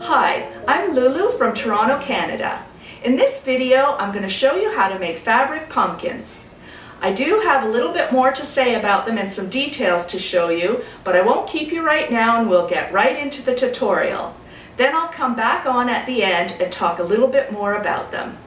Hi, I'm Lulu from Toronto, Canada. In this video, I'm going to show you how to make fabric pumpkins. I do have a little bit more to say about them and some details to show you, but I won't keep you right now and we'll get right into the tutorial. Then I'll come back on at the end and talk a little bit more about them.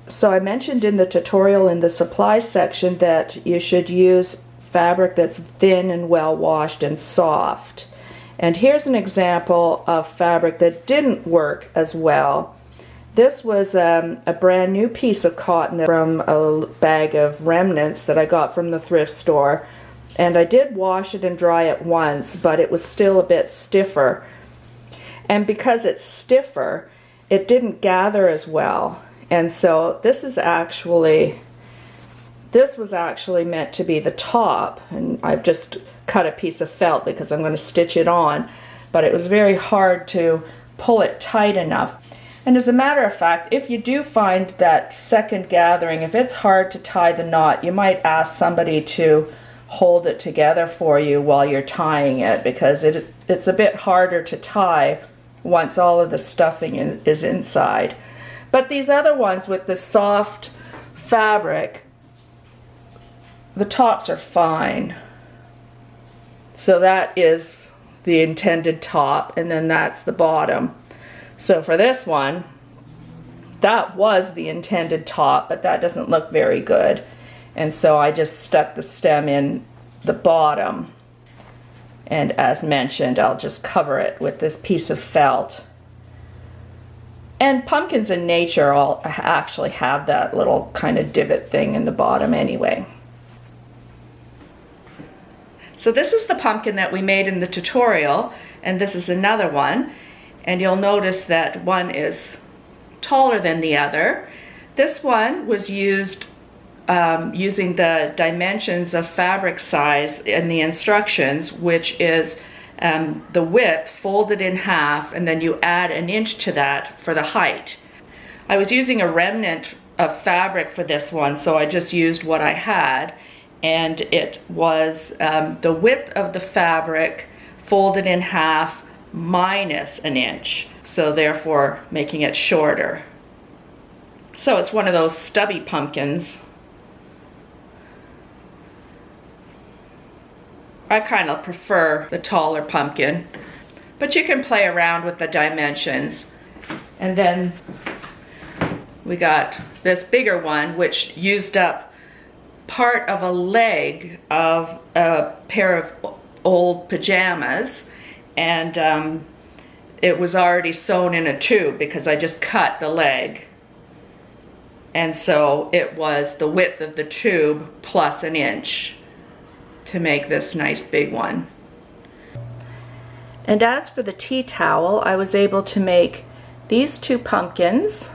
So I mentioned in the tutorial in the supply section that you should use fabric that's thin and well washed and soft. And here's an example of fabric that didn't work as well. This was a brand new piece of cotton from a bag of remnants that I got from the thrift store. And I did wash it and dry it once, but it was still a bit stiffer. And because it's stiffer, it didn't gather as well. And so this was actually meant to be the top, and I've just cut a piece of felt because I'm going to stitch it on, but it was very hard to pull it tight enough. And as a matter of fact, if you do find that second gathering, if it's hard to tie the knot, you might ask somebody to hold it together for you while you're tying it, because it's a bit harder to tie once all of the stuffing is inside. But these other ones with the soft fabric, the tops are fine. So that is the intended top, and then that's the bottom. So for this one, that was the intended top, but that doesn't look very good. And so I just stuck the stem in the bottom. And as mentioned, I'll just cover it with this piece of felt. And pumpkins in nature all actually have that little kind of divot thing in the bottom anyway. So this is the pumpkin that we made in the tutorial, and this is another one. And you'll notice that one is taller than the other. This one was used using the dimensions of fabric size in the instructions, which is the width folded in half, and then you add an inch to that for the height. I was using a remnant of fabric for this one, so I just used what I had. And it was the width of the fabric folded in half minus an inch, so therefore making it shorter. So it's one of those stubby pumpkins. I kind of prefer the taller pumpkin, but you can play around with the dimensions. And then we got this bigger one, which used up part of a leg of a pair of old pajamas, and it was already sewn in a tube because I just cut the leg, and so it was the width of the tube plus an inch to make this nice big one. And as for the tea towel, I was able to make these two pumpkins,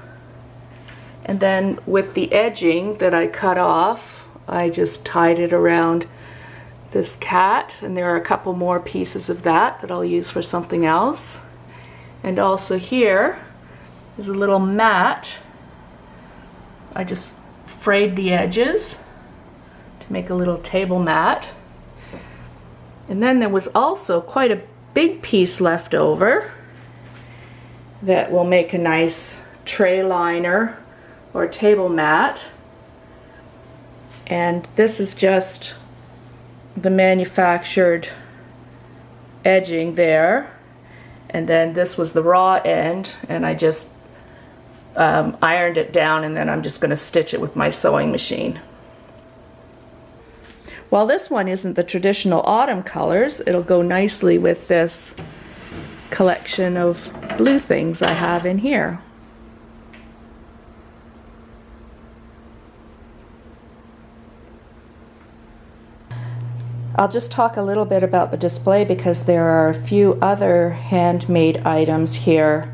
and then with the edging that I cut off, I just tied it around this cat, and there are a couple more pieces of that I'll use for something else. And also here is a little mat. I just frayed the edges to make a little table mat. And then there was also quite a big piece left over that will make a nice tray liner or table mat. And this is just the manufactured edging there, and then this was the raw end, and I just ironed it down, and then I'm just going to stitch it with my sewing machine. While this one isn't the traditional autumn colors, it'll go nicely with this collection of blue things I have in here. I'll just talk a little bit about the display because there are a few other handmade items here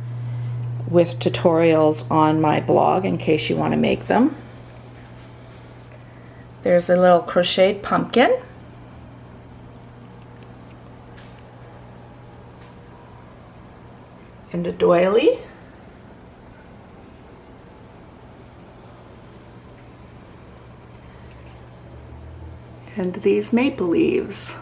with tutorials on my blog in case you want to make them. There's a little crocheted pumpkin. And a doily. And these maple leaves.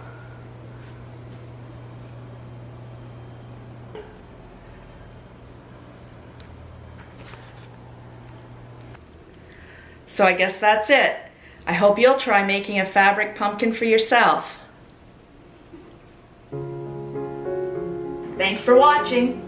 So I guess that's it. I hope you'll try making a fabric pumpkin for yourself. Thanks for watching.